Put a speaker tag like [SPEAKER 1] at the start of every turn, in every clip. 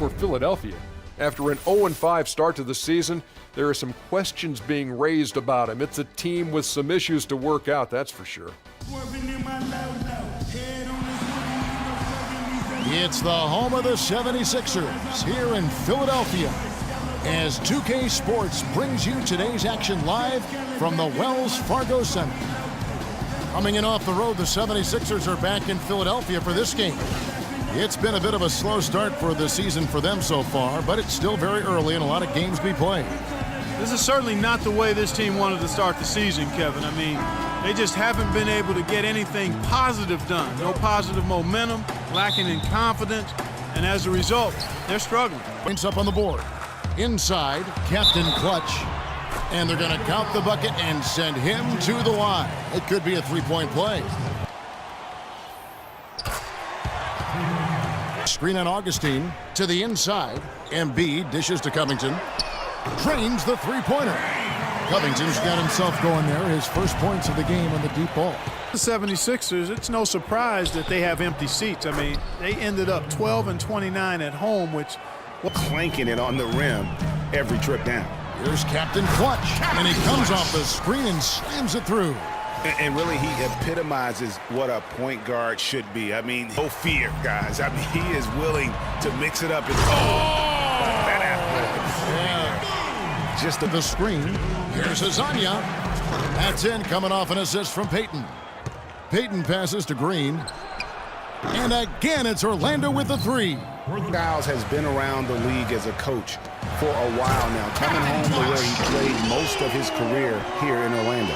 [SPEAKER 1] for Philadelphia. After an 0-5 start to the season, there are some questions being raised about him. It's a team with some issues to work out, that's for sure.
[SPEAKER 2] It's the home of the 76ers here in Philadelphia as 2K Sports brings you today's action live from the Wells Fargo Center. Coming in off the road, the 76ers are back in Philadelphia for this game. It's been a bit of a slow start for the season for them so far, but it's still very early and a lot of games to be played.
[SPEAKER 3] This is certainly not the way this team wanted to start the season, Kevin. I mean, they just haven't been able to get anything positive done. No positive momentum, lacking in confidence, and as a result, they're struggling.
[SPEAKER 2] Points up on the board. Inside, Captain Clutch. And they're going to count the bucket and send him to the line. It could be a three-point play. Screen on Augustine to the inside. Embiid dishes to Covington. Drains the three-pointer. Covington's got himself going there. His first points of the game on the deep ball.
[SPEAKER 3] The 76ers, it's no surprise that they have empty seats. I mean, they ended up 12-29 at home, which...
[SPEAKER 4] clanking it on the rim every trip down.
[SPEAKER 2] Here's Captain Clutch, and he comes off the screen and slams it through.
[SPEAKER 4] And really, he epitomizes what a point guard should be. I mean, no fear, guys. I mean, he is willing to mix it up. And that athletic. Just
[SPEAKER 2] the screen. Here's Azania. That's in, coming off an assist from Payton. Payton passes to Green. And again, it's Orlando with the three.
[SPEAKER 4] Giles has been around the league as a coach for a while now, coming home to where he played most of his career here in Orlando.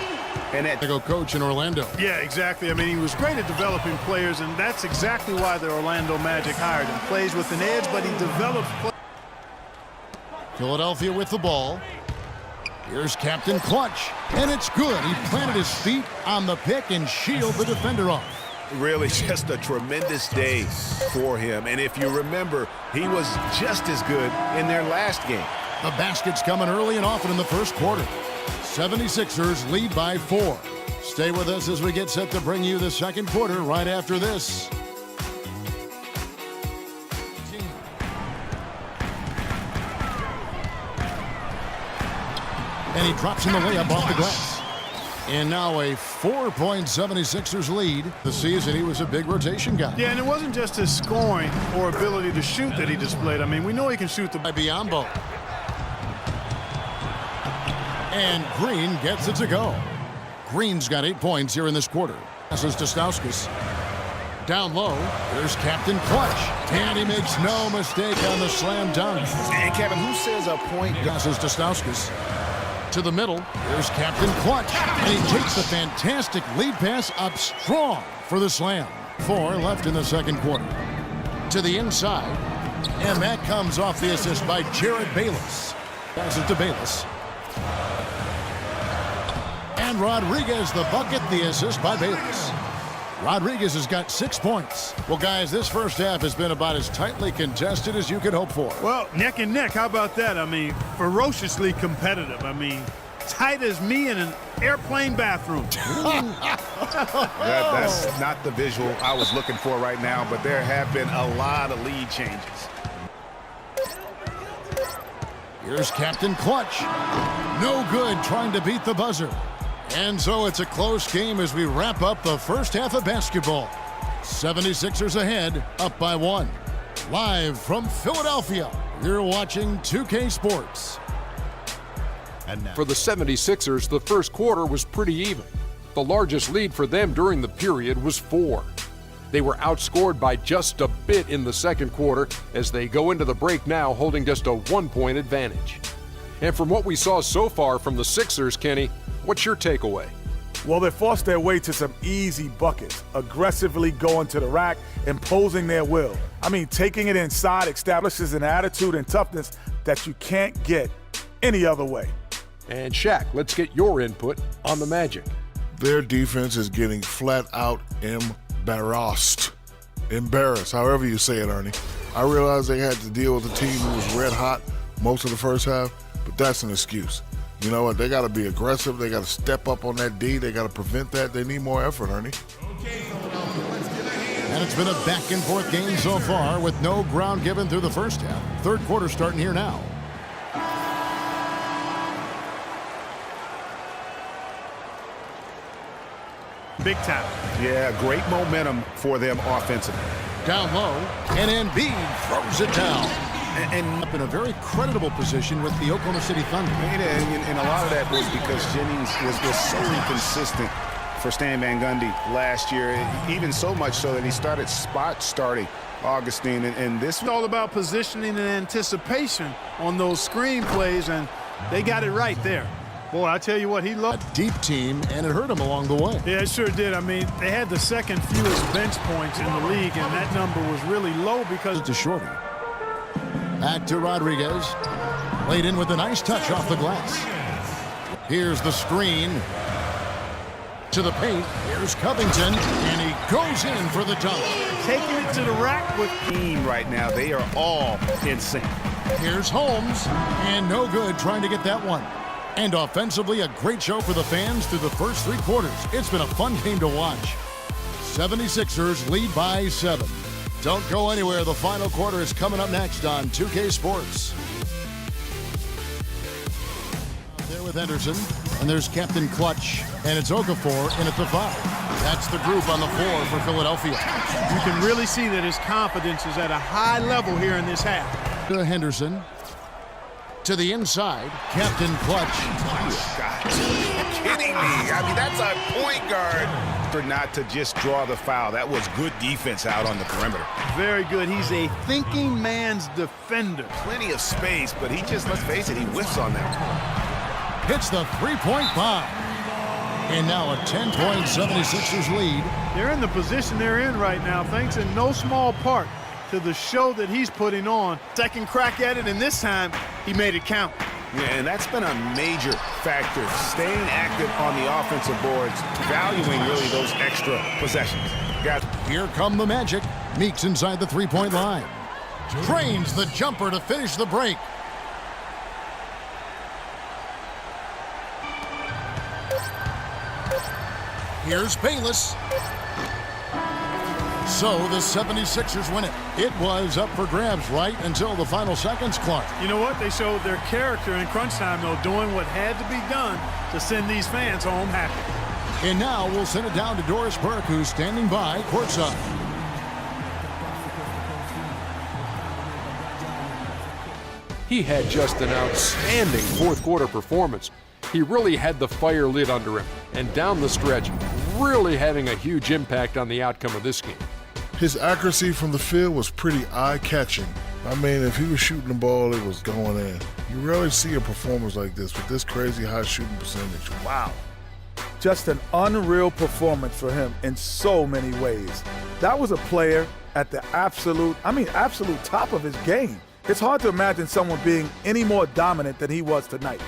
[SPEAKER 4] And at
[SPEAKER 2] coach in Orlando.
[SPEAKER 3] Yeah, exactly. I mean, he was great at developing players, and that's exactly why the Orlando Magic hired him. Plays with an edge, but he develops play.
[SPEAKER 2] Philadelphia with the ball. Here's Captain Clutch, and it's good. He planted his feet on the pick and shielded the defender off.
[SPEAKER 4] Really just a tremendous day for him. And if you remember, he was just as good in their last game.
[SPEAKER 2] The basket's coming early and often in the first quarter. 76ers lead by 4. Stay with us as we get set to bring you the second quarter right after this. And he drops in the layup off the glass. And now a 4-point 76ers lead. This season, he was a big rotation guy.
[SPEAKER 3] Yeah, and it wasn't just his scoring or ability to shoot that he displayed. I mean, we know he can shoot the
[SPEAKER 2] by Biombo. And Green gets it to go. Green's got 8 points here in this quarter. Passes to Stauskas. Down low, there's Captain Clutch. And he makes no mistake on the slam dunk.
[SPEAKER 4] And Kevin, who says a point?
[SPEAKER 2] Passes to Stauskas. To the middle, there's Captain Clutch. And he takes the fantastic lead pass up strong for the slam. 4 left in the second quarter. To the inside. And that comes off the assist by Jared Bayless. Passes to Bayless. And Rodriguez the bucket, the assist by Bayless. Rodriguez has got 6 points. Well, guys, this first half has been about as tightly contested as you could hope for.
[SPEAKER 3] Well, neck and neck, how about that? I mean, ferociously competitive. I mean, tight as me in an airplane bathroom.
[SPEAKER 4] That's not the visual I was looking for right now, but there have been a lot of lead changes.
[SPEAKER 2] Here's Captain Clutch. No good trying to beat the buzzer. And so it's a close game as we wrap up the first half of basketball. 76ers ahead, up by 1. Live from Philadelphia, you're watching 2K Sports.
[SPEAKER 1] And now, for the 76ers, the first quarter was pretty even. The largest lead for them during the period was 4. They were outscored by just a bit in the second quarter as they go into the break now holding just a 1-point advantage. And from what we saw so far from the Sixers, Kenny, what's your takeaway?
[SPEAKER 5] Well, they forced their way to some easy buckets, aggressively going to the rack, imposing their will. I mean, taking it inside establishes an attitude and toughness that you can't get any other way.
[SPEAKER 1] And Shaq, let's get your input on the Magic.
[SPEAKER 6] Their defense is getting flat out embarrassed. Embarrassed, however you say it, Ernie. I realize they had to deal with a team who was red hot most of the first half, but that's an excuse. You know what? They got to be aggressive. They got to step up on that D. They got to prevent that. They need more effort, Ernie.
[SPEAKER 2] And it's been a back-and-forth game so far with no ground given through the first half. Third quarter starting here now.
[SPEAKER 3] Big time.
[SPEAKER 4] Yeah, great momentum for them offensively.
[SPEAKER 2] Down low, and Embiid throws it down. And up in a very creditable position with the Oklahoma City Thunder.
[SPEAKER 4] And a lot of that was because Jennings was so inconsistent for Stan Van Gundy last year, even so much so that he started starting Augustine. And this
[SPEAKER 3] It's all about positioning and anticipation on those screen plays, and they got it right there. Boy, I tell you what, he loved.
[SPEAKER 2] A deep team, and it hurt him along the way.
[SPEAKER 3] Yeah, it sure did. I mean, they had the second fewest bench points in the league, and that number was really low because
[SPEAKER 2] To Shorty. Back to Rodriguez. Laid in with a nice touch off the glass. Here's the screen. To the paint. Here's Covington, and he goes in for the dunk.
[SPEAKER 3] taking it to the rack with
[SPEAKER 4] team right now. They are all in sync.
[SPEAKER 2] Here's Holmes, and no good trying to get that one. And offensively, a great show for the fans through the first three quarters. It's been a fun game to watch. 76ers lead by 7. Don't go anywhere. The final quarter is coming up next on 2K Sports. There with Henderson, and there's Captain Clutch, and it's Okafor in at the 5. That's the group on the floor for Philadelphia.
[SPEAKER 3] You can really see that his confidence is at a high level here in this half.
[SPEAKER 2] To Henderson. To the inside, Captain Clutch.
[SPEAKER 4] God, you're kidding me. I mean, that's a point guard for not to just draw the foul. That was good defense out on the perimeter.
[SPEAKER 3] Very good. He's a thinking man's defender.
[SPEAKER 4] Plenty of space, but he just, let's face it, he whiffs on that.
[SPEAKER 2] Hits the three-point bomb. And now a 10-point 76ers lead.
[SPEAKER 3] They're in the position they're in right now, thanks in no small part to the show that he's putting on. Second crack at it, and this time he made it count.
[SPEAKER 4] Yeah, and that's been a major factor, staying active on the offensive boards, valuing really those extra possessions.
[SPEAKER 2] Here come the Magic. Meeks inside the three-point line. Trains the jumper to finish the break. Here's Bayless. So the 76ers win it. It was up for grabs right until the final seconds, Clark.
[SPEAKER 3] You know what? They showed their character in crunch time, though, doing what had to be done to send these fans home happy.
[SPEAKER 2] And now we'll send it down to Doris Burke, who's standing by courtside.
[SPEAKER 1] He had just an outstanding fourth quarter performance. He really had the fire lit under him, and down the stretch, really having a huge impact on the outcome of this game.
[SPEAKER 6] His accuracy from the field was pretty eye-catching. I mean, if he was shooting the ball, it was going in. You rarely see a performance like this with this crazy high shooting percentage. Wow.
[SPEAKER 5] Just an unreal performance for him in so many ways. That was a player at the absolute top of his game. It's hard to imagine someone being any more dominant than he was tonight.